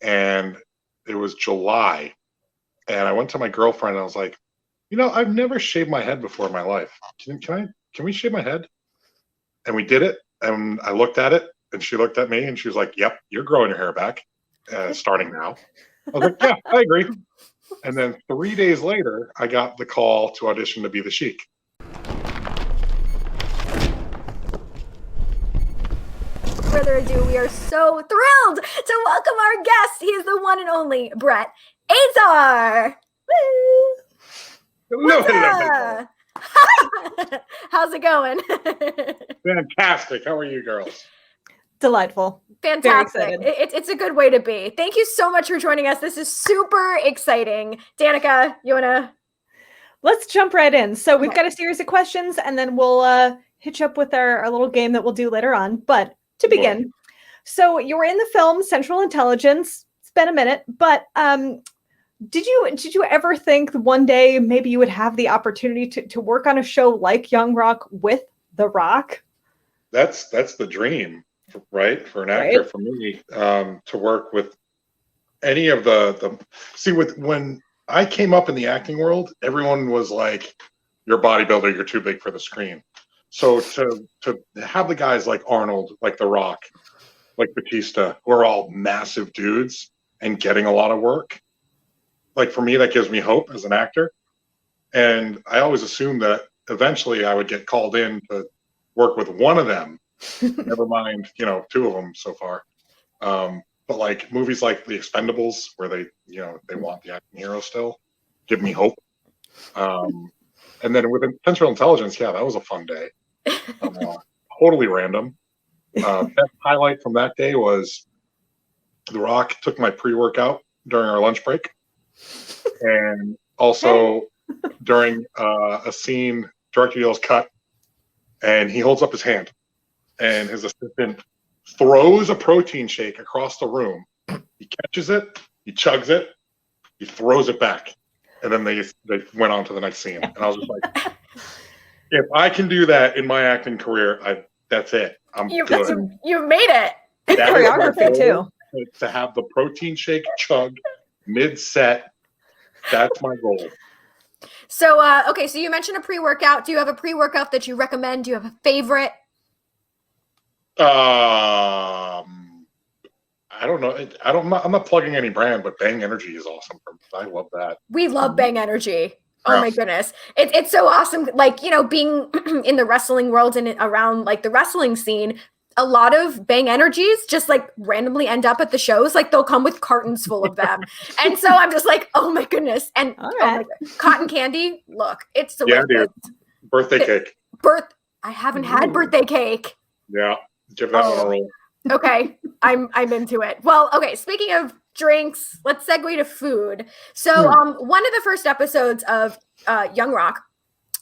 and it was July, and I went to my girlfriend and I was like, I've never shaved my head before in my life. Can we shave my head? And we did it, and I looked at it, and she looked at me, and she was like, "Yep, you're growing your hair back, starting now." I was like, "Yeah, I agree." And then 3 days later, I got the call to audition to be the Sheik. Further ado, we are so thrilled to welcome our guest. He is the one and only Brett Azar. Woo! Hello. How's it going? Fantastic. How are you girls? Delightful. Fantastic. It's a good way to be. Thank you so much for joining us. This is super exciting. Danica, you want to? Let's jump right in. So we've got a series of questions, and then we'll hitch up with our little game that we'll do later on. But to begin, so you were in the film Central Intelligence. It's been a minute, but did you ever think one day maybe you would have the opportunity to work on a show like Young Rock with The Rock? That's the dream, right? For an actor, for me, to work with any of the when I came up in the acting world, everyone was like, "You're a bodybuilder, you're too big for the screen." So to have the guys like Arnold, like The Rock, like Batista, who are all massive dudes and getting a lot of work, like for me, that gives me hope as an actor. And I always assumed that eventually I would get called in to work with one of them. Never mind, two of them so far. But like movies like The Expendables, where they want the action hero still, give me hope. And then with Central Intelligence, that was a fun day. Totally random. Best highlight from that day was The Rock took my pre-workout during our lunch break. And also during a scene, director yells cut, and he holds up his hand, and his assistant throws a protein shake across the room. He catches it, he chugs it, he throws it back, and then they went on to the next scene. And I was just like, if I can do that in my acting career, that's it. Good. You made it. Good choreography too. To have the protein shake chug mid-set, that's my goal. So, so you mentioned a pre-workout. Do you have a pre-workout that you recommend? Do you have a favorite? I don't know. I'm not plugging any brand, but Bang Energy is awesome. I love that. We love Bang Energy. Oh my goodness. It's so awesome. Like, being in the wrestling world and around like the wrestling scene, a lot of Bang Energies just like randomly end up at the shows. Like they'll come with cartons full of them. And so I'm just like, oh my goodness. And cotton candy, look, it's delicious. Yeah, dude. Birthday cake. I haven't had birthday cake. Yeah. Give that one a roll. Okay. I'm into it. Well, okay. Speaking of drinks, let's segue to food. So one of the first episodes of Young Rock,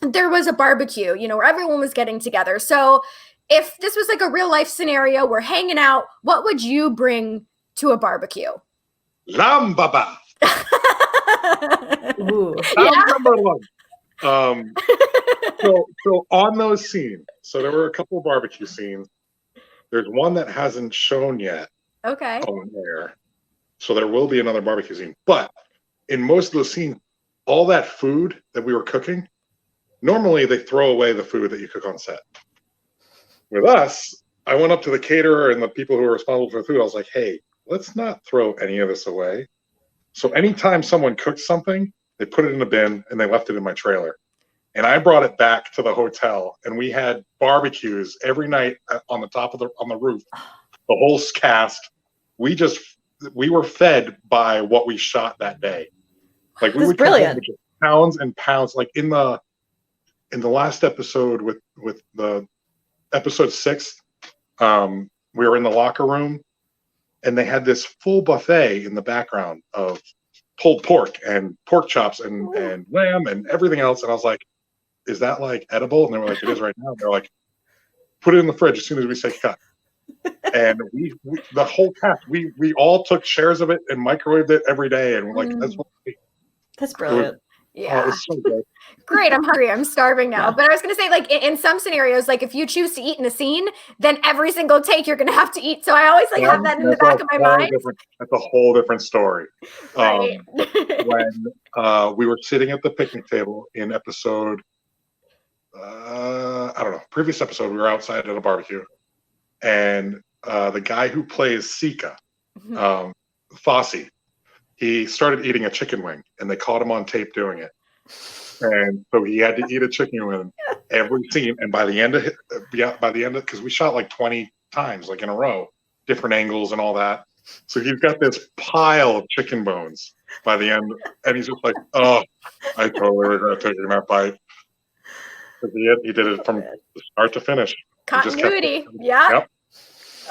there was a barbecue, where everyone was getting together. So if this was like a real life scenario, we're hanging out, what would you bring to a barbecue? Lambaba. Number one. So on those scenes, so there were a couple of barbecue scenes. There's one that hasn't shown yet. Okay. On there. So there will be another barbecue scene. But in most of those scenes, all that food that we were cooking, normally they throw away the food that you cook on set. With us, I went up to the caterer and the people who are responsible for the food. I was like, hey, let's not throw any of this away. So anytime someone cooked something, they put it in a bin and they left it in my trailer. And I brought it back to the hotel, and we had barbecues every night on the roof. The whole cast, we were fed by what we shot that day. Like we would come home with pounds and pounds. Like in the last episode with the episode 6, we were in the locker room, and they had this full buffet in the background of pulled pork and pork chops and lamb and everything else. And I was like, is that like edible? And they were like, it is right now. And they're like, put it in the fridge as soon as we say cut. And we the whole cast, we all took shares of it and microwaved it every day. And we're like, that's what we That's brilliant. Yeah. Oh, it's so good. Great. I'm hungry. I'm starving now. Yeah. But I was going to say, like, in some scenarios, like, if you choose to eat in a scene, then every single take you're going to have to eat. So I always, like, have that in the back of my mind. That's a whole different story. Right. When we were sitting at the picnic table in episode, I don't know, previous episode, we were outside at a barbecue. And the guy who plays Sika, Fosse, he started eating a chicken wing, and they caught him on tape doing it. And so he had to eat a chicken wing every scene. And by the end of because we shot like 20 times, like in a row, different angles and all that. So he's got this pile of chicken bones by the end, and he's just like, "Oh, I totally regret taking that bite." Because he did it from start to finish. Continuity. Yeah. Yep.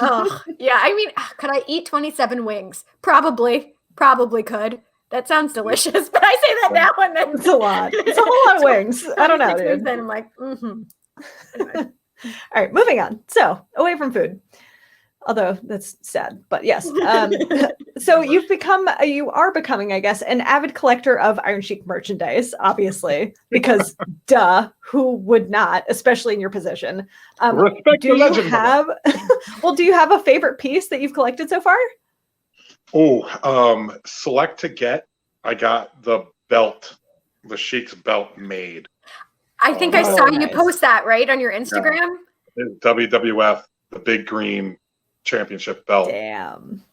Oh, yeah. I mean, could I eat 27 wings? Probably could. That sounds delicious, but I say that now and then. It's a lot. It's a whole lot of wings. I don't know, dude. Then I'm like, Anyway. All right, moving on. So, away from food. Although that's sad, but yes. So you are becoming, I guess, an avid collector of Iron Sheik merchandise, obviously, because duh, who would not, especially in your position? Respect do the legend. Do you have a favorite piece that you've collected so far? Oh, select to get. I got the belt, the Sheik's belt made. I think I saw you post that, right, on your Instagram? Yeah. WWF, the big green championship belt. Damn.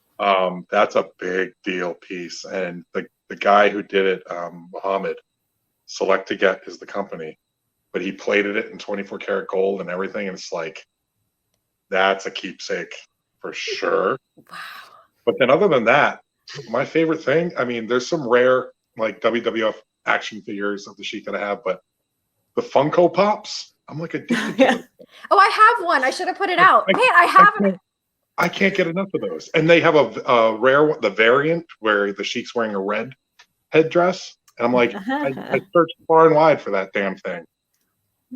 That's a big deal piece. And the guy who did it, Muhammad, Select to Get is the company, but he plated it in 24 karat gold and everything. And it's like, that's a keepsake for sure. Wow. But then other than that, my favorite thing, I mean, there's some rare like WWF action figures of the Sheik that I have, but the Funko Pops, I'm like addicted to them. Oh, I have one. I should have put it out. Man, I have I can't get enough of those. And they have a rare one, the variant where the Sheik's wearing a red headdress. And I'm like, I searched far and wide for that damn thing.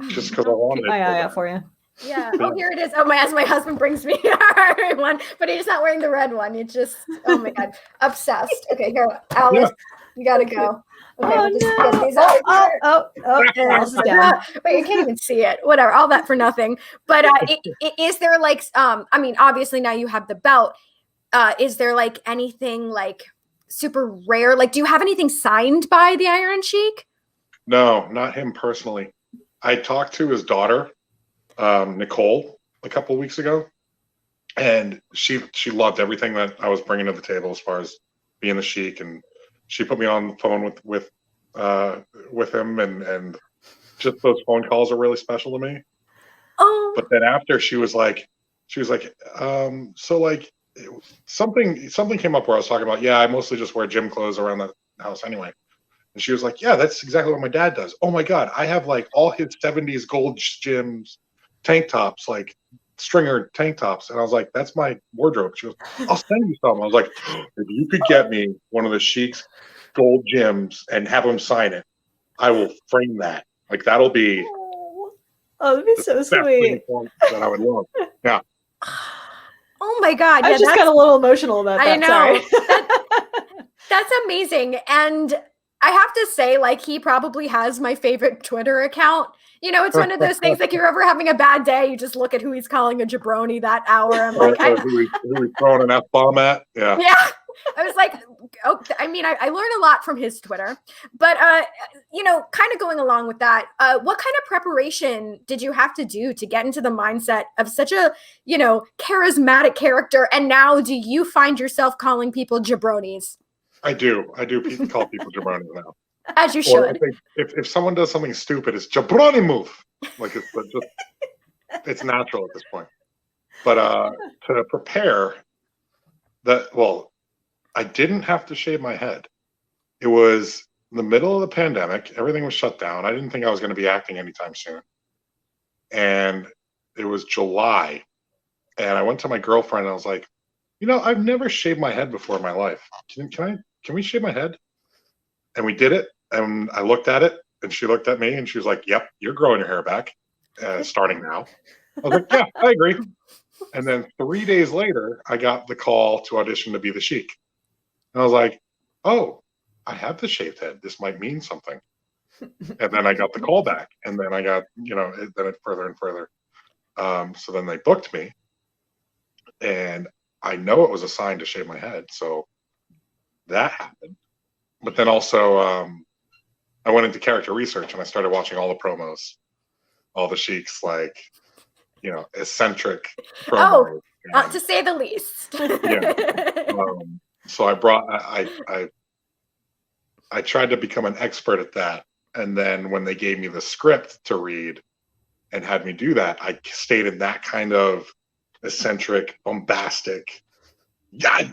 Just because I wanted Keep my eye out for you. Yeah. Oh, here it is. Oh, as my husband brings me one, but he's not wearing the red one. It's just, oh my God, obsessed. Okay, here, Alice, you gotta go. Okay, Oh, we'll just no. get these out here. Alice is down. Wait, you can't even see it. Whatever, all that for nothing. But is there like, I mean, obviously now you have the belt. Is there like anything like super rare? Like, do you have anything signed by the Iron Sheik? No, not him personally. I talked to his daughter, Nicole, a couple of weeks ago, and she loved everything that I was bringing to the table as far as being the Sheik, and she put me on the phone with him, and just those phone calls are really special to me. Oh. But then after she was like, so like something came up where I was talking about, yeah, I mostly just wear gym clothes around the house anyway. And she was like, yeah, that's exactly what my dad does. Oh my God, I have like all his 70s gold gyms tank tops, like stringer tank tops. And I was like, that's my wardrobe. She goes, I'll send you some. I was like, if you could get me one of the Sheik's gold gyms and have him sign it, I will frame that. Like that'll be that'd be so sweet. That I would love. Yeah. Oh my God. I just got a little emotional about that. I know. That's amazing. And I have to say, like, he probably has my favorite Twitter account. You know, it's one of those things, like, you're ever having a bad day, you just look at who he's calling a jabroni that hour. I'm like, who he's throwing an F-bomb at. Yeah. Yeah. I was like, oh, I mean, I learned a lot from his Twitter, but, you know, kind of going along with that, what kind of preparation did you have to do to get into the mindset of such a, you know, charismatic character? And now do you find yourself calling people jabronis? I do call people jabronis now. As you should. If someone does something stupid, it's jabroni move. Like it's natural at this point. But to prepare I didn't have to shave my head. It was in the middle of the pandemic. Everything was shut down. I didn't think I was going to be acting anytime soon. And it was July. And I went to my girlfriend and I was like, you know, I've never shaved my head before in my life. Can we shave my head? And we did it. And I looked at it and she looked at me and she was like, yep, you're growing your hair back starting now. I was like, yeah, I agree. And then 3 days later, I got the call to audition to be the Sheik. And I was like, oh, I have the shaved head. This might mean something. And then I got the call back, and then I got, then it further and further. So then they booked me, and I know it was a sign to shave my head. So that happened. But then also, I went into character research and I started watching all the promos, all the Sheiks, like, eccentric promos. Oh, to say the least. So I tried to become an expert at that. And then when they gave me the script to read and had me do that, I stayed in that kind of eccentric, bombastic,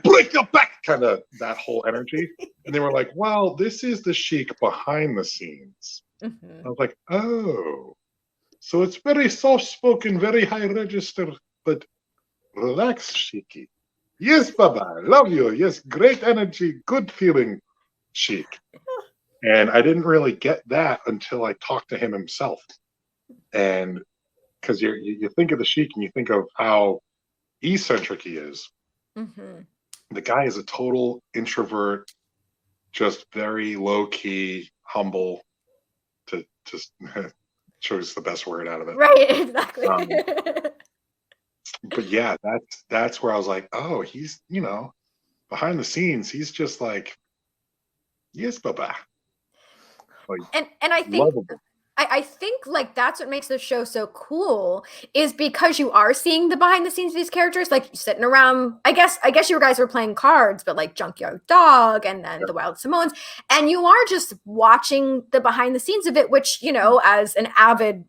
break your back, kind of that whole energy. And they were like, well, this is the Sheik behind the scenes. I was like, oh, so it's very soft-spoken, very high register, but relax, Sheiky. Yes, Baba, love you. Yes, great energy, good feeling, Sheik. And I didn't really get that until I talked to him himself. And because you think of the Sheik and you think of how eccentric he is. The guy is a total introvert, just very low-key, humble, to just choose the best word out of it. Right, exactly. But yeah, that's where I was like, oh, he's, behind the scenes, he's just like, yes, Baba. Like, and I think lovable. I think like that's what makes the show so cool is because you are seeing the behind the scenes of these characters, like sitting around. I guess you guys were playing cards, but like Junkyard Dog and then the Wild Samoans, and you are just watching the behind the scenes of it, which, as an avid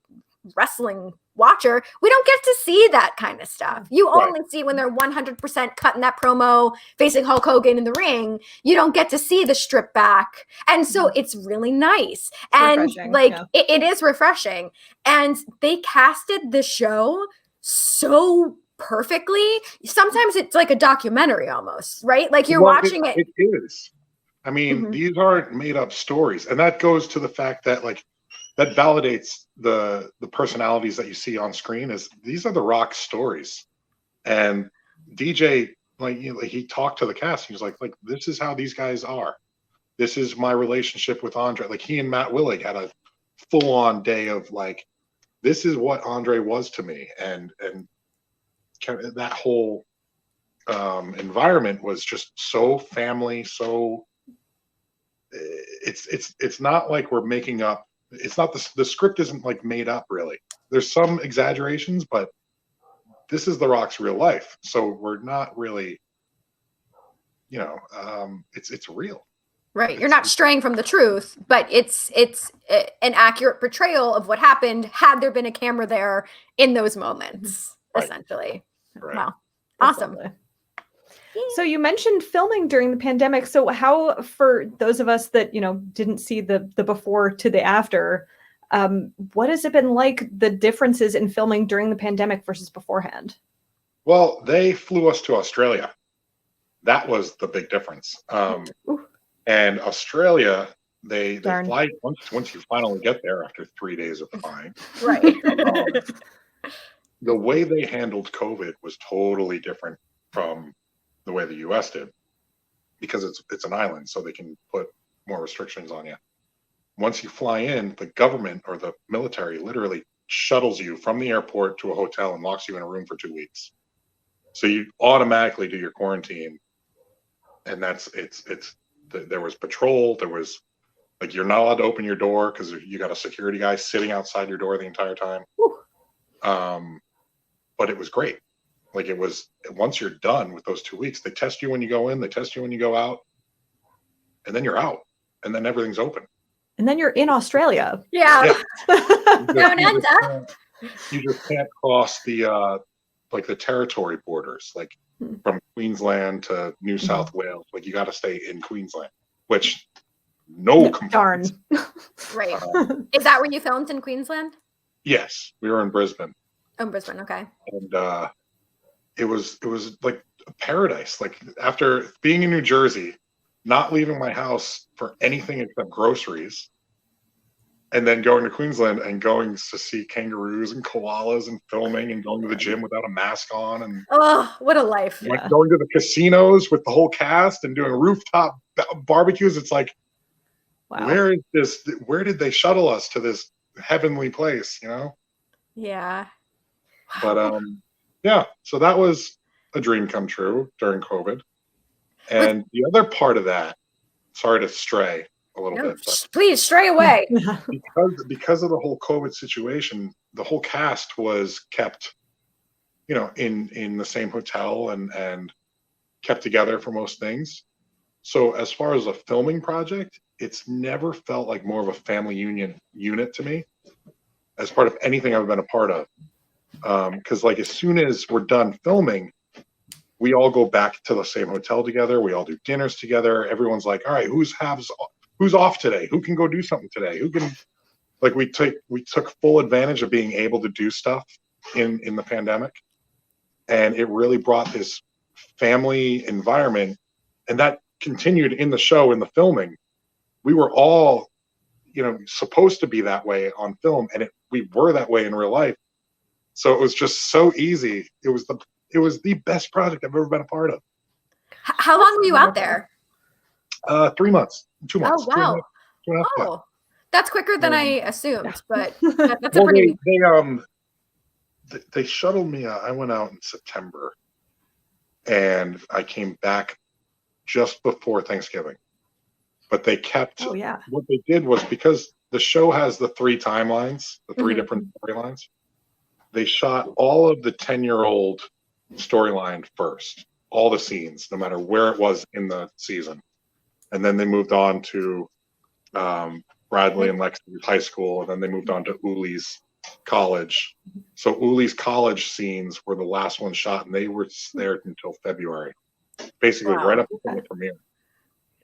wrestling watcher, we don't get to see that kind of stuff. You only see when they're 100% cutting that promo facing Hulk Hogan in the ring. You don't get to see the strip back. And so it's really nice. It's and like it is refreshing. And they casted the show so perfectly. Sometimes it's like a documentary almost, right? Like you're watching it. It is. I mean, these aren't made up stories. And that goes to the fact that like that validates the personalities that you see on screen is these are the Rock stories. And DJ, like, he talked to the cast. He was like, this is how these guys are. This is my relationship with Andre. Like he and Matt Willig had a full on day of like, this is what Andre was to me. And that whole environment was just so family. So it's not like we're making up. It's not the script isn't like made up really. There's some exaggerations, but this is the Rock's real life. So we're not really, it's real. Right. You're not straying from the truth, but it's an accurate portrayal of what happened had there been a camera there in those moments, essentially. Right. Wow. Awesome. So you mentioned filming during the pandemic. So how, for those of us that, didn't see the before to the after, what has it been like, the differences in filming during the pandemic versus beforehand? Well, they flew us to Australia. That was the big difference. And Australia, they fly once you finally get there after 3 days of flying. Right. The way they handled COVID was totally different from the way the US did, because it's an island, so they can put more restrictions on you. Once you fly in, the government or the military literally shuttles you from the airport to a hotel and locks you in a room for 2 weeks. So you automatically do your quarantine, and there was patrol. There was like, you're not allowed to open your door because you got a security guy sitting outside your door the entire time. But it was great. Like it was, once you're done with those 2 weeks, they test you when you go in, they test you when you go out, and then you're out, and then everything's open. And then you're in Australia. Yeah. You just can't cross the the territory borders, like from Queensland to New South Wales. Like you got to stay in Queensland, which darn. Right. Is that where you filmed, in Queensland? Yes, we were in Brisbane. Oh, Brisbane. Okay. And it was like a paradise. Like after being in New Jersey, not leaving my house for anything except groceries, and then going to Queensland and going to see kangaroos and koalas and filming and going to the gym without a mask on. And oh, what a life. Like going to the casinos with the whole cast and doing rooftop barbecues. It's like, Wow. Where did they shuttle us to this heavenly place, Yeah. But yeah, so that was a dream come true during COVID. And the other part of that, sorry to stray a little bit, but please stray away. because of the whole COVID situation, the whole cast was kept, in the same hotel and kept together for most things. So as far as a filming project, it's never felt like more of a family unit to me as part of anything I've been a part of. Because like as soon as we're done filming, we all go back to the same hotel together. We all do dinners together. Everyone's like, all right, who's off today? Who can go do something today? Who can, like, we took full advantage of being able to do stuff in the pandemic. And it really brought this family environment, and that continued in the show, in the filming. We were all, supposed to be that way on film, and we were that way in real life. So it was just so easy. It was the best project I've ever been a part of. How long were you out there? 3 months, 2 months. Oh, wow. 2.5, Oh, that's quicker than I assumed, but that's a pretty... They shuttled me out. I went out in September, and I came back just before Thanksgiving. But they kept, what they did was, because the show has the 3 timelines, the 3 different storylines, they shot all of the 10-year-old storyline first, all the scenes, no matter where it was in the season. And then they moved on to Bradley and Lexi's high school, and then they moved on to Uli's college. So Uli's college scenes were the last one shot, and they were there until February, basically right up until the premiere.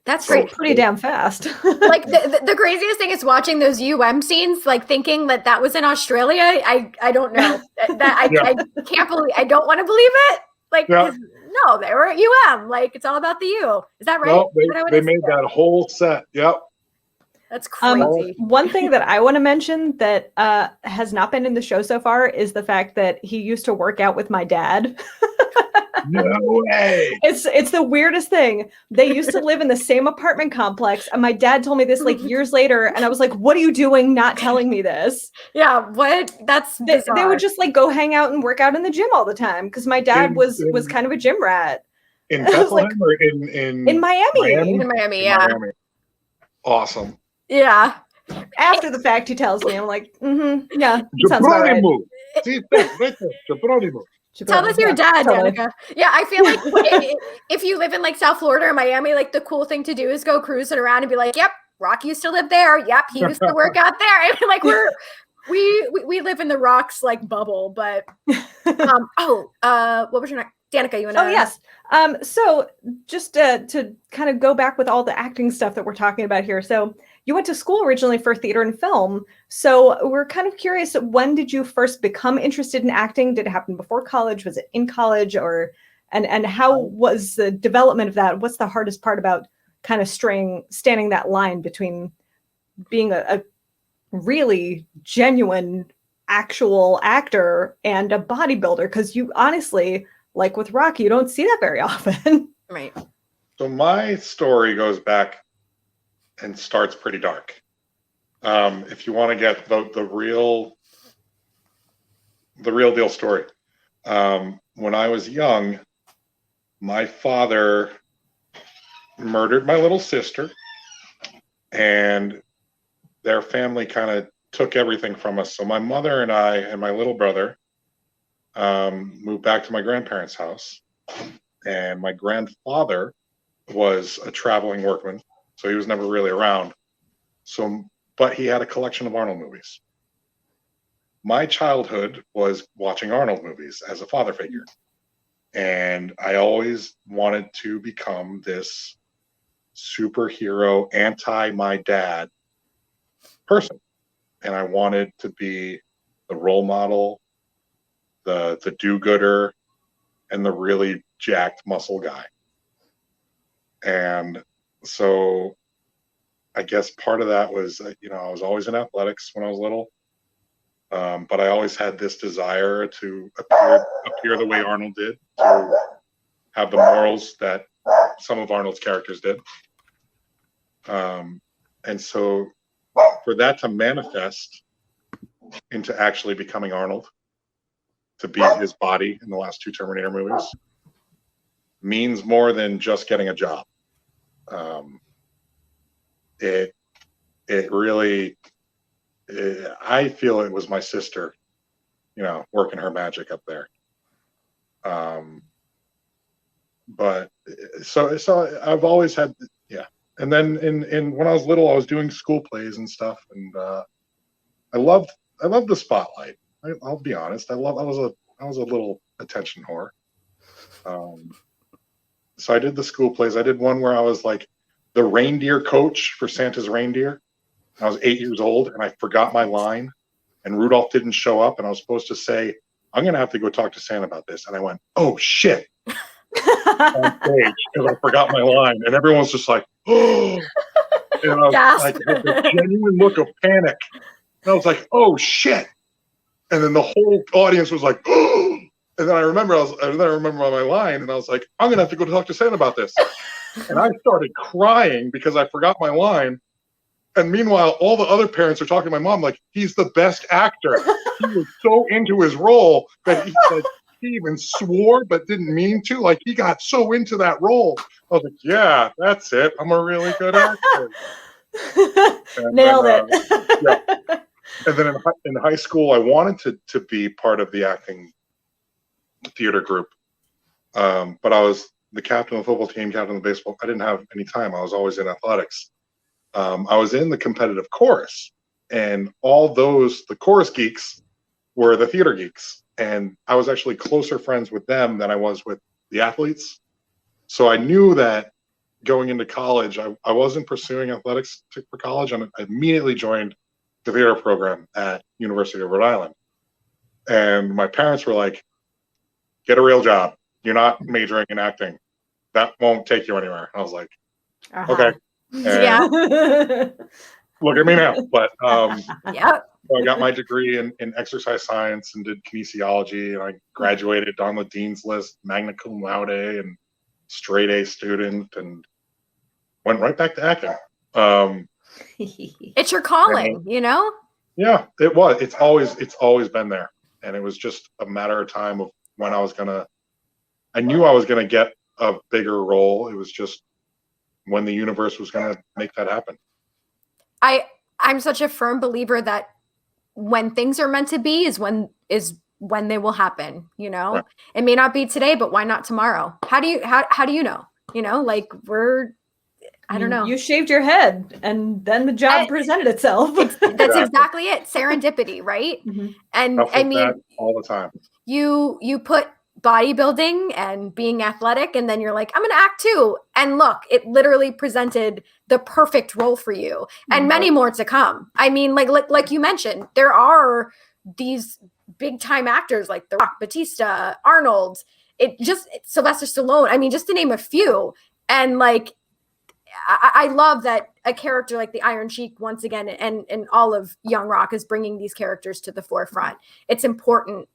That's great. Pretty damn fast. Like the craziest thing is watching those scenes, like thinking that was in Australia. I don't know I can't believe, I don't want to believe it. Like, no, they were at like, it's all about the U. Is that right? No, they made that whole set. Yep. That's crazy. One thing that I want to mention that has not been in the show so far is the fact that he used to work out with my dad. No way. It's the weirdest thing. They used to live in the same apartment complex, and my dad told me this like years later, and I was like, "What are you doing? Not telling me this?" Yeah, what? That's they would just like go hang out and work out in the gym all the time because my dad was kind of a gym rat. In Bethlehem or in Miami? In Miami, yeah. Miami. Awesome. Yeah. After the fact, he tells me, I'm like, yeah, sounds about right. Tell us your dad, Danica. Yeah, I feel like if you live in like South Florida or Miami, like the cool thing to do is go cruising around and be like, "Yep, Rock used to live there. Yep, he used to work out there." I mean, like we live in the Rock's like bubble. But what was your name? Danica, you want to? Oh yes. So just to kind of go back with all the acting stuff that we're talking about here. So you went to school originally for theater and film. So we're kind of curious, when did you first become interested in acting? Did it happen before college? Was it in college? And how was the development of that? What's the hardest part about kind of standing that line between being a really genuine actual actor and a bodybuilder? Because you honestly, like with Rocky, you don't see that very often. Right. So my story goes back and starts pretty dark. If you want to get the real deal story. When I was young, my father murdered my little sister, and their family kind of took everything from us. So my mother and I and my little brother moved back to my grandparents' house, and my grandfather was a traveling workman, so he was never really around. But he had a collection of Arnold movies. My childhood was watching Arnold movies as a father figure, and I always wanted to become this superhero, anti-my dad person, and I wanted to be the role model, the do-gooder, and the really jacked muscle guy. And so I guess part of that was, I was always in athletics when I was little, but I always had this desire to appear the way Arnold did, to have the morals that some of Arnold's characters did. And so for that to manifest into actually becoming Arnold, to be his body in the last 2 Terminator movies, means more than just getting a job. It really, I feel it was my sister, working her magic up there. But so I've always had, And then in when I was little, I was doing school plays and stuff, and I loved the spotlight. I'll be honest. I was a little attention whore. So I did the school plays. I did one where I was like the reindeer coach for Santa's reindeer. I was 8 years old, and I forgot my line, and Rudolph didn't show up, and I was supposed to say, "I'm going to have to go talk to Santa about this." And I went, "Oh shit!" on stage because I forgot my line, and everyone's just like, "Oh!" And I was like, had a genuine look of panic. And I was like, "Oh shit!" And then the whole audience was like, "Oh!" And then I remember my line, and I was like, "I'm going to have to go talk to Santa about this." And I started crying because I forgot my line. And meanwhile, all the other parents are talking to my mom like, "He's the best actor." He was so into his role that he even swore but didn't mean to. Like, he got so into that role. I was like, "Yeah, that's it. I'm a really good actor." Nailed it. Yeah. And then in high school, I wanted to be part of the acting theater group. But I was the captain of the football team, captain of the baseball. I didn't have any time. I was always in athletics. I was in the competitive chorus, and the chorus geeks were the theater geeks. And I was actually closer friends with them than I was with the athletes. So I knew that going into college, I wasn't pursuing athletics for college. And I immediately joined the theater program at University of Rhode Island. And my parents were like, "Get a real job. You're not majoring in acting. That won't take you anywhere." I was like, "Okay." Yeah. Look at me now. But yeah. so I got my degree in exercise science and did kinesiology, and I graduated on the dean's list, magna cum laude, and straight A student, and went right back to acting. It's your calling, Yeah, it was. It's always been there, and it was just a matter of time of when I knew I was gonna get a bigger role. It was just when the universe was gonna make that happen. I'm such a firm believer that when things are meant to be is when they will happen. Right. It may not be today, but why not tomorrow? How do you know? I don't know. You shaved your head, and then the job presented itself. That's exactly it. Serendipity, right? Mm-hmm. And I mean, all the time. You put bodybuilding and being athletic, and then you're like, "I'm going to act too." And look, it literally presented the perfect role for you, and many more to come. I mean, like you mentioned, there are these big time actors like The Rock, Batista, Arnold, Sylvester Stallone. I mean, just to name a few. And like, I love that a character like the Iron Sheik, once again, and all of Young Rock is bringing these characters to the forefront. It's important.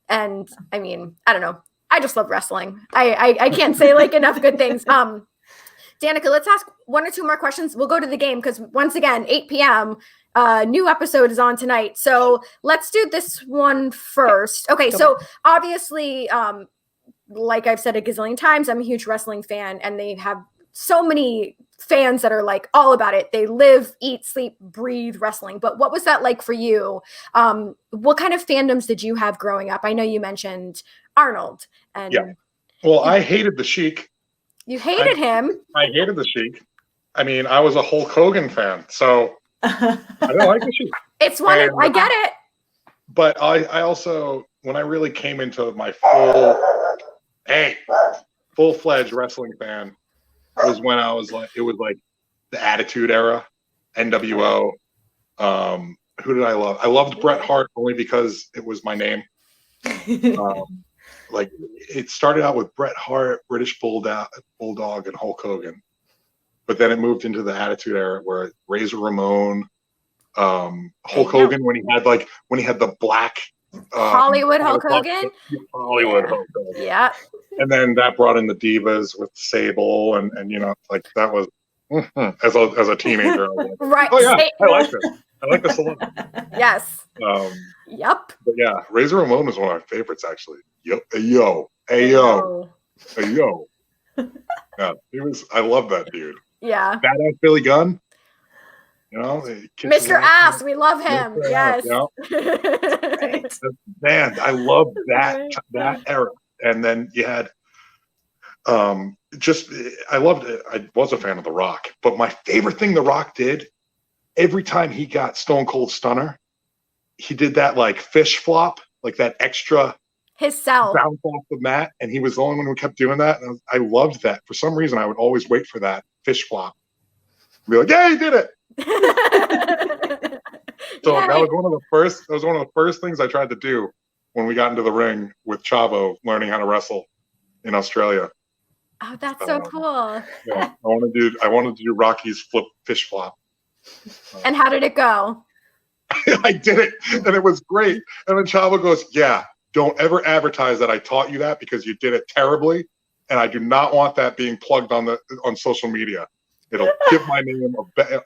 And I mean, I don't know. I just love wrestling. I can't say like enough good things. Danica, let's ask 1 or 2 more questions. We'll go to the game because once again, 8 p.m. New episode is on tonight. So let's do this one first. Okay, so obviously, like I've said a gazillion times, I'm a huge wrestling fan, and they have so many fans that are like all about it. They live, eat, sleep, breathe wrestling. But what was that like for you? What kind of fandoms did you have growing up? I know you mentioned Arnold. And yeah. Well, I hated the Sheik. You hated him? I hated the Sheik. I mean, I was a Hulk Hogan fan, so I don't like the Sheik. It's one. I get it. But I also, when I really came into my full-fledged wrestling fan, was when I was like, it was like the Attitude Era, NWO. Who did I love? I loved Bret Hart only because it was my name. Like, it started out with Bret Hart, British Bulldog, and Hulk Hogan, but then it moved into the Attitude Era where Razor Ramon, Hulk Hogan when he had the black Hollywood Hulk Hogan. Hollywood Hulk Hogan. Yeah. And then that brought in the Divas with Sable, and like that was as a teenager. I was like, Right. oh yeah, I like this. I like this a lot. Yes. Yep. But yeah, Razor Ramon was one of my favorites actually. Yep. Hey yo. Hey yo. Hey yo. Yeah, I love that dude. Yeah. Badass Billy Gunn. You know, Mr. Ass, we love him. Mr. Yes. Ass, Right. Man, I love that era. And then you had I loved it. I was a fan of The Rock, but my favorite thing The Rock did, every time he got Stone Cold Stunner, he did that like fish flop, like that extra his cell bounce off the mat, and he was the only one who kept doing that. And I loved that. For some reason, I would always wait for that fish flop. Be like, yeah, he did it. So that was one of the first. That was one of the first things I tried to do when we got into the ring with Chavo, learning how to wrestle in Australia. Oh, that's so cool. Yeah, I wanted to do Rocky's fish flop. And how did it go? I did it, and it was great. And then Chavo goes, "Yeah, don't ever advertise that I taught you that because you did it terribly, and I do not want that being plugged on social media. It'll give my name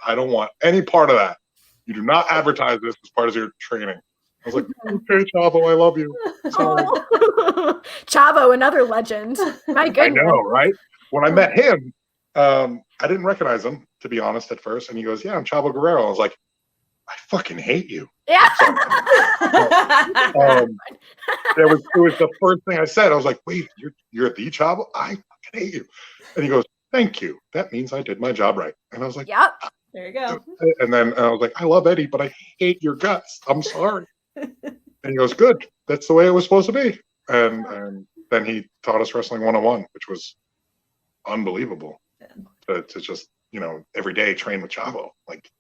I don't want any part of that. You do not advertise this as part of your training." I was like, "Okay, Chavo, I love you." Oh. Chavo, another legend. My goodness. I know, right? When I met him, I didn't recognize him, to be honest, at first. And he goes, "Yeah, I'm Chavo Guerrero." I was like, "I fucking hate you." Yeah. It was the first thing I said. I was like, "Wait, you're the Chavo? I fucking hate you." And he goes, "Thank you. That means I did my job right." And I was like, "Yep." There you go. And then I was like, "I love Eddie, but I hate your guts. I'm sorry." And he goes, "Good. That's the way it was supposed to be." And then he taught us Wrestling 101, which was unbelievable. To just, every day train with Chavo. Like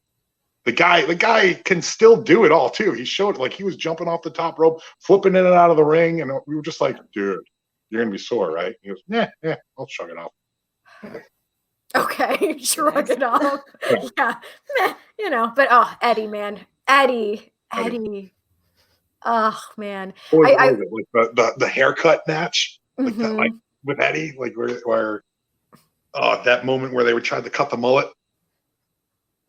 the guy can still do it all too. He showed, like, he was jumping off the top rope, flipping in and out of the ring, and we were just like, "Dude, you're gonna be sore, right?" He goes, "Yeah, I'll shrug it off." Okay, shrug it off. Yeah, but Eddie, man, Eddie. Oh man, Like the haircut match, like that, like with Eddie, like where that moment where they would try to cut the mullet.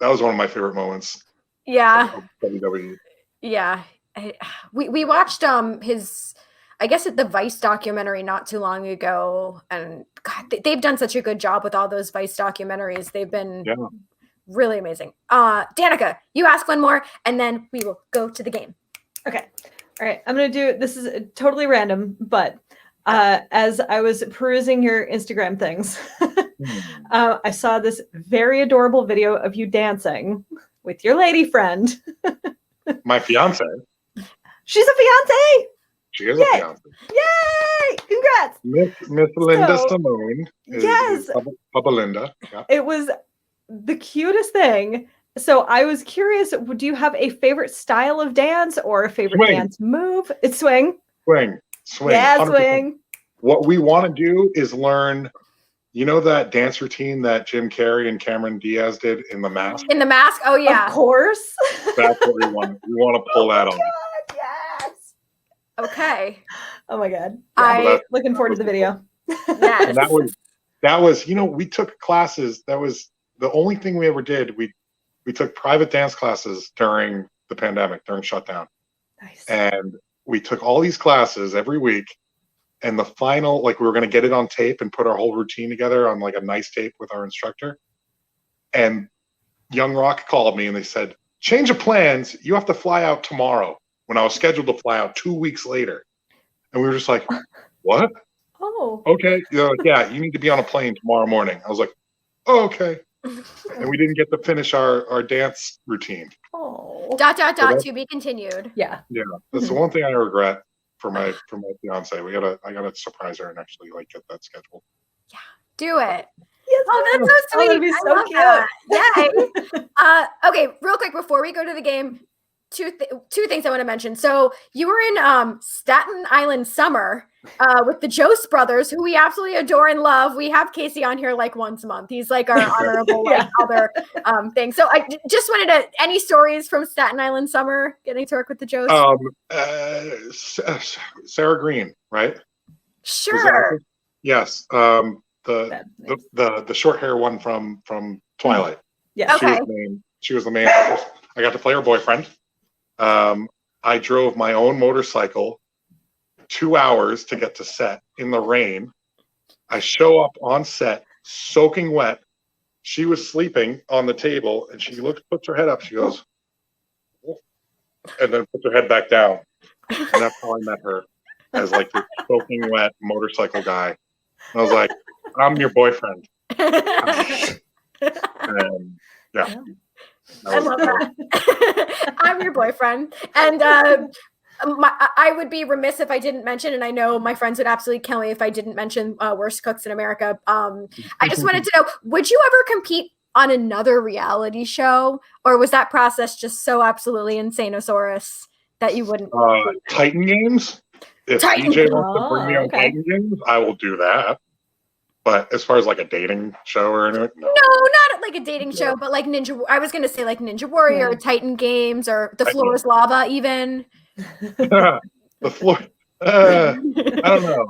That was one of my favorite moments. Yeah. Of WWE. Yeah. We watched his, I guess, the Vice documentary not too long ago, and God, they've done such a good job with all those Vice documentaries. They've been really amazing. Danica, you ask one more, and then we will go to the game. Okay. All right. I'm going to do, this is totally random, but as I was perusing your Instagram things, I saw this very adorable video of you dancing with your lady friend. My fiance. She's a fiance. She is a fiance. Yay! Congrats. Miss Linda Simone. Yes. Papa Linda. Yeah. It was the cutest thing. So I was curious, do you have a favorite style of dance or a favorite dance move? It's swing. Swing. Yeah, 100%. swing. What we want to do is learn, that dance routine that Jim Carrey and Cameron Diaz did in The Mask? In The Mask? Oh, yeah. Of course. That's what we want. We want to pull that off. God, yes. Okay. Oh my God. I'm looking forward to the video. Yes. And that was, we took classes. That was the only thing we ever did. We took private dance classes during the pandemic, during shutdown. Nice. And we took all these classes every week. And the final, we were going to get it on tape and put our whole routine together on a nice tape with our instructor. And Young Rock called me and they said, "Change of plans. You have to fly out tomorrow," when I was scheduled to fly out 2 weeks later. And we were just like, "What?" Oh. Okay. Yeah, you need to be on a plane tomorrow morning. I was like, "Oh, okay." And we didn't get to finish our dance routine. Oh. ... To be continued. Yeah. Yeah. That's the one thing I regret for my fiance. I gotta surprise her and actually get that scheduled. Yeah. Do it. Yes, oh, that's so sweet. That'd be so cute. Yeah. Okay, real quick before we go to the game, two things I want to mention. So you were in Staten Island Summer with the Jost brothers, who we absolutely adore and love. We have Casey on here once a month. He's our honorable other thing. So I just wanted to, any stories from Staten Island Summer getting to work with the Jost? Sarah Green, right? Sure. Yes. The short hair one from Twilight. Yeah. Okay. She was the main actress. I got to play her boyfriend. I drove my own motorcycle 2 hours to get to set in the rain. I show up on set soaking wet. She was sleeping on the table, and she puts her head up. She goes, "Oh," and then puts her head back down. And that's how I met her, as like this soaking wet motorcycle guy. And I was like, "I'm your boyfriend." And yeah. I love that. I'm your boyfriend. And I would be remiss if I didn't mention, and I know my friends would absolutely kill me if I didn't mention Worst Cooks in America. I just wanted to know, would you ever compete on another reality show? Or was that process just so absolutely insanosaurus that you wouldn't? Titan Games? If DJ wants to bring me on Titan Games, I will do that. But as far as like a dating show or anything, no, not like a dating show, but like I was going to say like Ninja Warrior, or Titan Games, or The Floor is Lava, even. The floor. I don't know.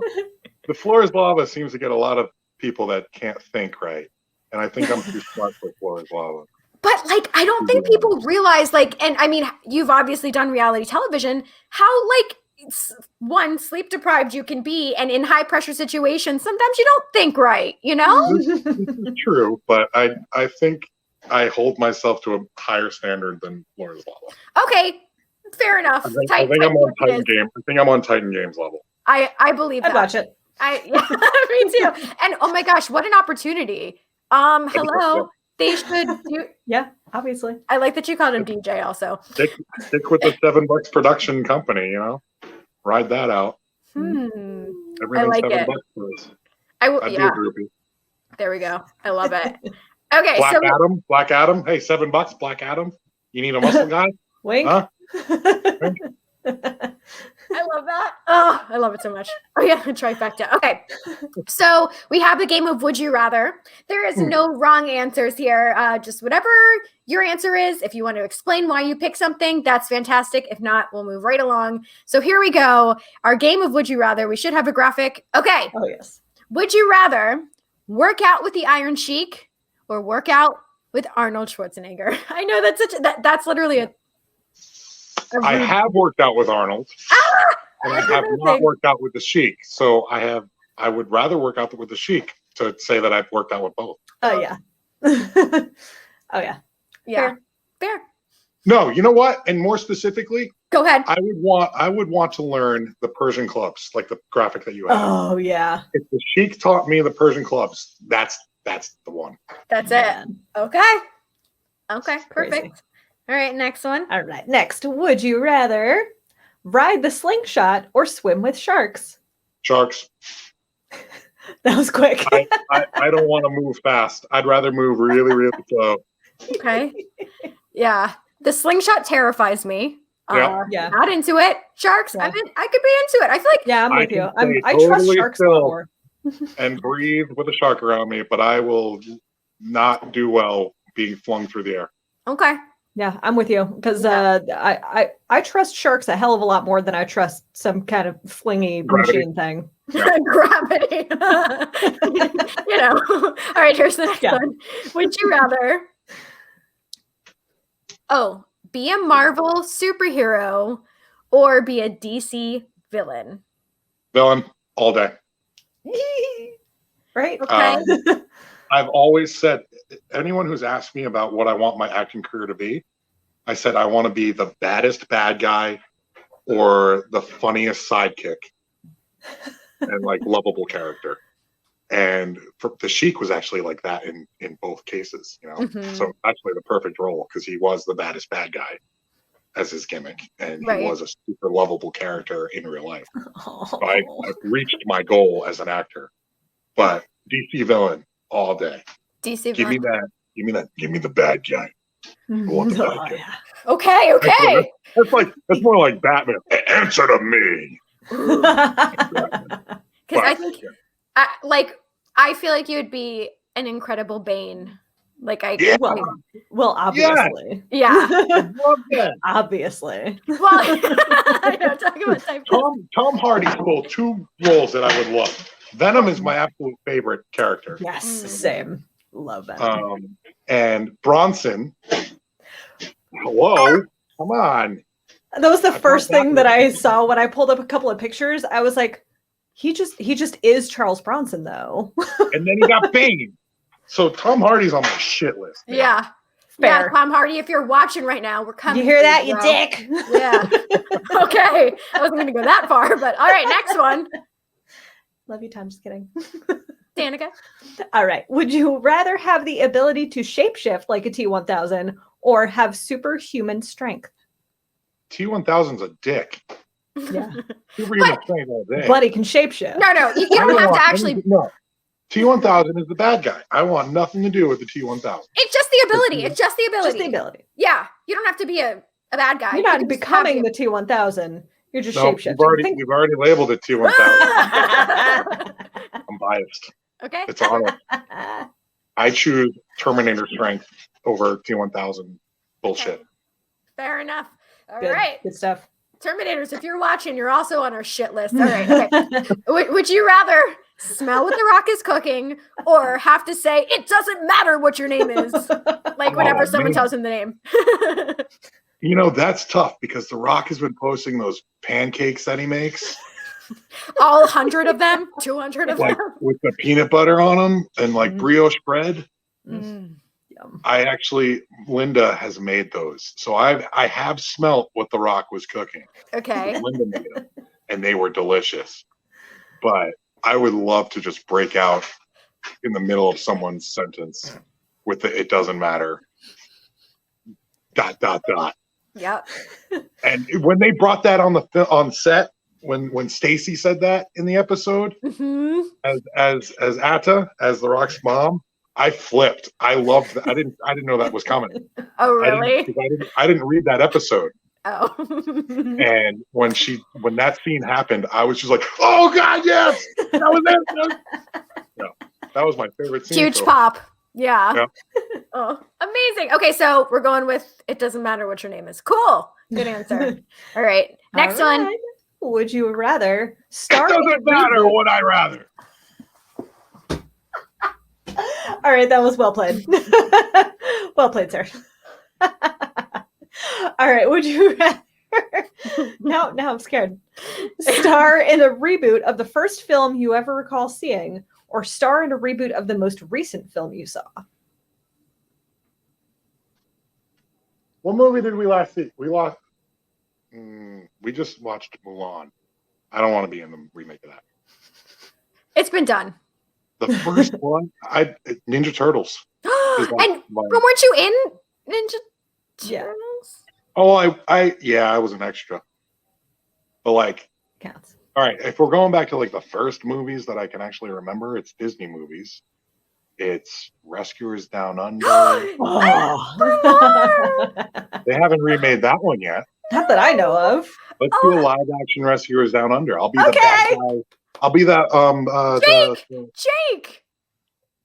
The Floor is Lava seems to get a lot of people that can't think right, and I think I'm too smart for Floor is Lava. But like, I don't think people realize, like, and I mean, you've obviously done reality television. How like sleep deprived you can be, and in high pressure situations sometimes you don't think right, you know. This is true, but I think I hold myself to a higher standard than Floor is Lava. Okay, fair enough. I think I'm on Titan Game. I think I'm on Titan Games level. I believe that. I'd watch it. Me too. And oh my gosh, what an opportunity. Hello. They should do. Yeah, obviously. I like that you called him DJ also. Stick with the $7 production company, you know. Ride that out. I like it. I'd be a groupie. There we go. I love it. Okay, Black Adam. Hey, $7, Black Adam. You need a muscle guy? Wink. Huh? I love that. Oh, I love it so much. Oh yeah, trifecta. Okay, so we have the game of Would You Rather. There is no wrong answers here. Just whatever your answer is. If you want to explain why you pick something, that's fantastic. If not, we'll move right along. So here we go. Our game of Would You Rather. We should have a graphic. Okay. Oh yes. Would you rather work out with the Iron Sheik or work out with Arnold Schwarzenegger? I know that's literally a I have worked out with Arnold, and I have not worked out with the Sheik. So I would rather work out with the Sheik to say that I've worked out with both. Oh yeah. Oh yeah. Yeah. Fair. No, you know what? And more specifically, go ahead. I would want to learn the Persian clubs, like the graphic that you have. Oh yeah. If the Sheik taught me the Persian clubs, that's the one. That's it. Okay. Perfect. Crazy. All right, next one. All right, next. Would you rather ride the slingshot or swim with sharks? Sharks. That was quick. I don't want to move fast. I'd rather move really, really slow. Okay. Yeah. The slingshot terrifies me. Yeah. Not into it. Sharks, yeah. I could be into it. I feel like... Yeah, I'm with you. I trust sharks more. And breathe with a shark around me, but I will not do well being flung through the air. Okay. Yeah, I'm with you because I trust sharks a hell of a lot more than I trust some kind of flingy machine thing. Yeah. Gravity. You know. All right, here's the next one. Would you rather be a Marvel superhero or be a DC villain? Villain all day. Right? Okay. I've always said, anyone who's asked me about what I want my acting career to be, I said I want to be the baddest bad guy or the funniest sidekick and like lovable character. And the Sheik was actually like that in both cases, you know. Mm-hmm. So actually the perfect role because he was the baddest bad guy as his gimmick, and he was a super lovable character in real life. So I've reached my goal as an actor, but DC villain all day. DC give villain. Give me the bad guy. Yeah. Okay. That's more like Batman. Answer to me. Because I think, I feel like you'd be an incredible Bane. Well, obviously. Yeah. Obviously. Well, talking about type. Tom Hardy pulled two roles that I would love. Venom is my absolute favorite character. Yes, same. Love that. And Bronson. Hello, come on. That was the first thing that I saw when I pulled up a couple of pictures. I was like, he just is Charles Bronson, though. And then he got Bane. So Tom Hardy's on my shit list. Man. Yeah. Fair. Yeah, Tom Hardy, if you're watching right now, we're coming. You hear that, you bro. dick? Yeah. Okay. I wasn't going to go that far, but all right, next one. Love you, Tom. Just kidding. Danica. All right. Would you rather have the ability to shapeshift like a T-1000 or have superhuman strength? T-1000's a dick. Yeah. Superhuman strength all day. But he can shapeshift. No, you don't have to actually. No. T-1000 is the bad guy. I want nothing to do with the T-1000. It's just the ability. It's just the ability. Just the ability. Yeah. You don't have to be a bad guy. You're not becoming the T-1000. You're just shapeshifting. We've already labeled it T-1000. I'm biased. Okay. It's honest. I choose Terminator strength over T-1000 bullshit. Fair enough. All right. Good stuff. Terminators, if you're watching, you're also on our shit list. All right. Okay. Would you rather smell what the rock is cooking or have to say, it doesn't matter what your name is? Like whenever someone tells him the name. You know, that's tough because The Rock has been posting those pancakes that he makes. All 100 of them? 200 of them? With the peanut butter on them and like brioche bread. Mm. Yum. Linda has made those. So I have smelt what The Rock was cooking. Okay. Linda made them, and they were delicious. But I would love to just break out in the middle of someone's sentence with the "it doesn't matter." ... Yep. And when they brought that on set, when Stacy said that in the episode, as Atta, as The Rock's mom, I flipped. I loved that. I didn't know that was coming. Oh, really? I didn't read that episode. Oh. And when that scene happened, I was just like, "Oh God, yes, that was it." Yeah, that was my favorite scene. Huge pop. Yeah. Yeah. Oh, amazing. Okay, so we're going with "it doesn't matter what your name is." Cool. Good answer. All right. Next one. Would you rather star? It doesn't matter what I rather. All right, that was well played. Well played, sir. All right, would you rather now I'm scared. Star in a reboot of the first film you ever recall seeing, or star in a reboot of the most recent film you saw? What movie did we last see? We just watched Mulan. I don't want to be in the remake of that. It's been done. The first one, Ninja Turtles. And weren't you in Ninja Turtles? Oh, I was an extra. But like, counts. All right, if we're going back to like the first movies that I can actually remember, it's Disney movies. It's Rescuers Down Under. They haven't remade that one yet. Not that I know of. Let's do a live action Rescuers Down Under. I'll be the bad guy. I'll be that Jake.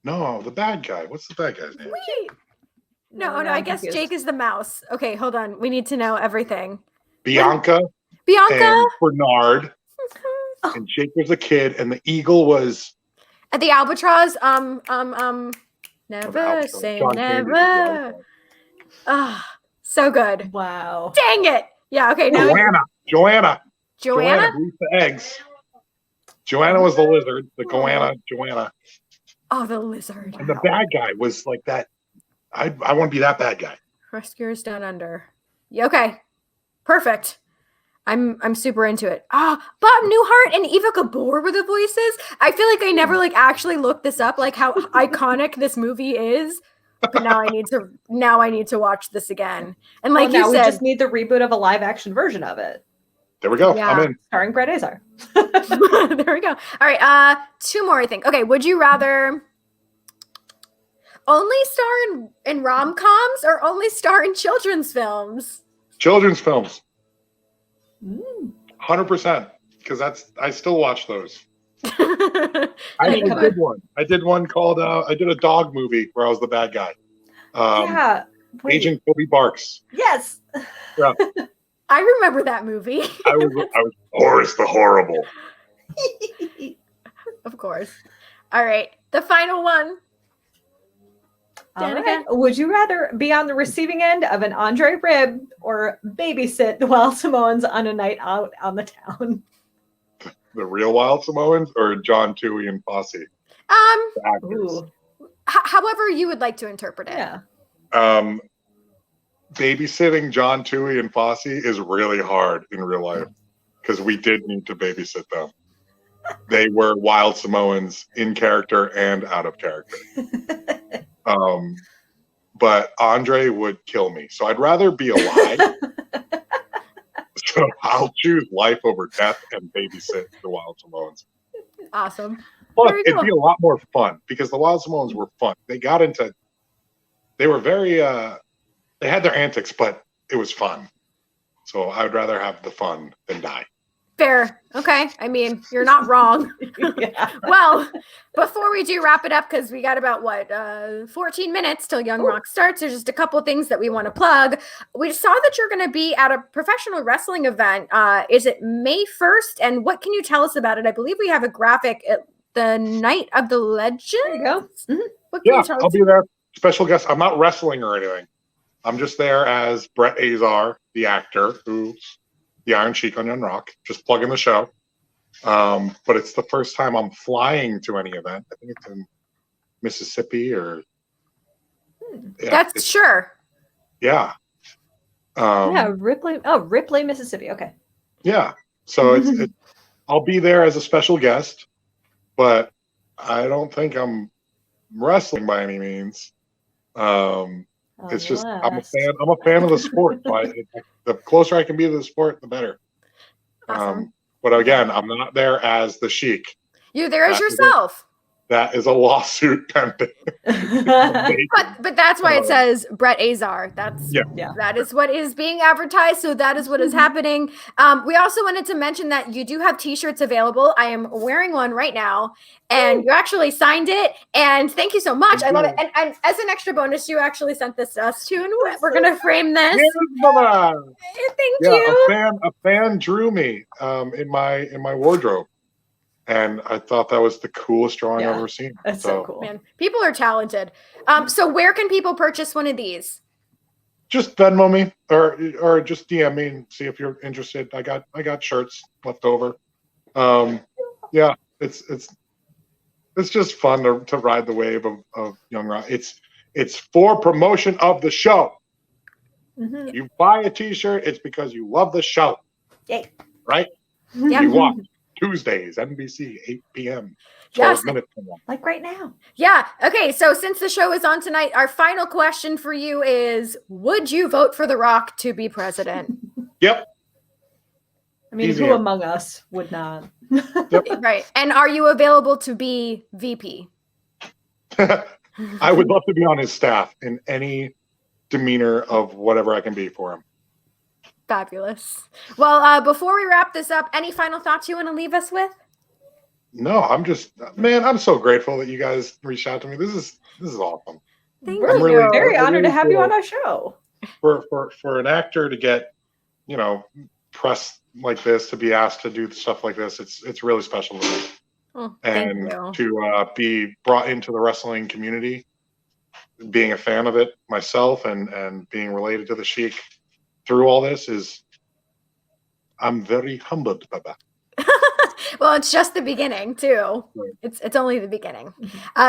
No, the bad guy. What's the bad guy's name? Wait. No, I guess confused. Jake is the mouse. Okay, hold on. We need to know everything. Bianca. And Bernard. And Jake was a kid, and the eagle was at the albatross. Never say John never. Ah, so good. Wow. Dang it. Yeah. Okay. Now Joanna. Joanna beat the eggs. Joanna was the lizard. The Joanna. Oh, the lizard. And the bad guy was like that. I want to be that bad guy. Rescuers Down Under. Yeah, okay. Perfect. I'm super into it. Bob Newhart and Eva Gabor were the voices. I feel like I never actually looked this up, like how iconic this movie is. But now I need to watch this again. And like you said, we just need the reboot of a live action version of it. There we go. Yeah. I'm in. Starring Brett Azar. There we go. All right. 2 more, I think. Okay. Would you rather only star in rom-coms or only star in children's films? Children's films. 100%. Because I still watch those. I did one. I did one called I did a dog movie where I was the bad guy. Agent Toby Barks. Yes. Yeah. I remember that movie. I was Horace the Horrible. Of course. All right. The final one. All right. Would you rather be on the receiving end of an Andre rib or babysit the Wild Samoans on a night out on the town? The real Wild Samoans or John Toohey and Fosse? However you would like to interpret it. Yeah. Babysitting John Toohey and Fosse is really hard in real life because we did need to babysit them. They were Wild Samoans in character and out of character. But Andre would kill me, so I'd rather be alive. So I'll choose life over death and babysit the Wild Samoans. Awesome. But it'd be a lot more fun because the Wild Samoans were fun. They were very, they had their antics, but it was fun. So I would rather have the fun than die. Fair. Okay. I mean, you're not wrong. Yeah. Well, before we do wrap it up, because we got about 14 minutes till Young Rock starts. There's just a couple things that we want to plug. We saw that you're going to be at a professional wrestling event. Is it May 1st? And what can you tell us about it? I believe we have a graphic at the Night of the Legends. There you go. Mm-hmm. What can you tell us? I'll be there. Special guest. I'm not wrestling or anything. I'm just there as Brett Azar, the actor, who's the Iron Sheik on Young Rock, just plugging the show. But it's the first time I'm flying to any event. I think it's in Mississippi or. Yeah, That's sure. Yeah. Ripley, Mississippi. Okay. Yeah. So I'll be there as a special guest, but I don't think I'm wrestling by any means. It's just I'm a fan of the sport. So the closer I can be to the sport, the better. Awesome. But again, I'm not there as the Sheik. You're there as yourself. That is a lawsuit pending. But that's why it says Brett Azar. That is what is being advertised. So that is what is happening. We also wanted to mention that you do have t-shirts available. I am wearing one right now, and you actually signed it. And thank you so much. I love it. And as an extra bonus, you actually sent this to us too. And we're gonna frame this. Thank you. A fan drew me in my wardrobe. And I thought that was the coolest drawing I've ever seen. That's so cool. Man, people are talented. So where can people purchase one of these? Just Venmo me or just DM me and see if you're interested. I got shirts left over. Yeah, it's just fun to ride the wave of Young Rock. It's for promotion of the show. Mm-hmm. You buy a t-shirt, it's because you love the show. Yay. Right? Yeah. You watch Tuesdays, NBC, 8 p.m. 12 minutes from now. Like right now. Yeah. Okay. So since the show is on tonight, our final question for you is, would you vote for The Rock to be president? Yep. I mean, who among us would not? Yep. Right. And are you available to be VP? I would love to be on his staff in any demeanor of whatever I can be for him. Fabulous. Well, before we wrap this up, any final thoughts you want to leave us with? No, I'm so grateful that you guys reached out to me. This is awesome. We're very honored to have you on our show. For an actor to get, press like this, to be asked to do stuff like this, it's really special to me. Oh, and to be brought into the wrestling community, being a fan of it myself and being related to the Sheik through all this I'm very humbled, Baba. Well, it's just the beginning too. It's only the beginning.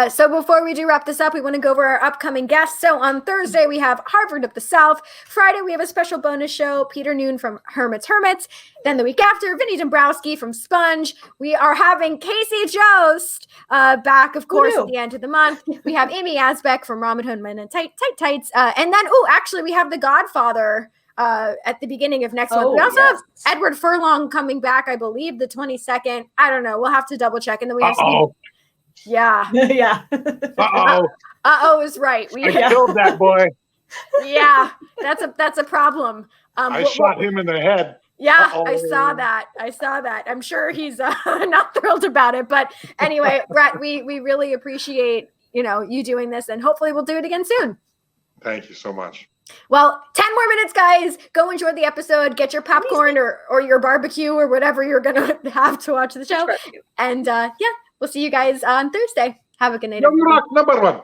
So before we do wrap this up, we want to go over our upcoming guests. So on Thursday, we have Harvard of the South. Friday, we have a special bonus show, Peter Noon from Hermit's Hermits. Then the week after, Vinny Dombrowski from Sponge. We are having Casey Jost back, of course, at the end of the month. We have Amy Asbeck from Ramen Hoodman and Tight Tights. And then, actually, we have The Godfather at the beginning of next month. We also have Edward Furlong coming back, I believe, the 22nd. I don't know. We'll have to double check. And then we have yeah. Is right. I killed that boy. Yeah, that's a problem. I shot him in the head. Yeah, I saw that. I'm sure he's not thrilled about it. But anyway, Brett, we really appreciate you doing this, and hopefully we'll do it again soon. Thank you so much. Well, 10 more minutes, guys. Go enjoy the episode. Get your popcorn or your barbecue or whatever you're going to have to watch the show. And we'll see you guys on Thursday. Have a good night. Young Rock #1.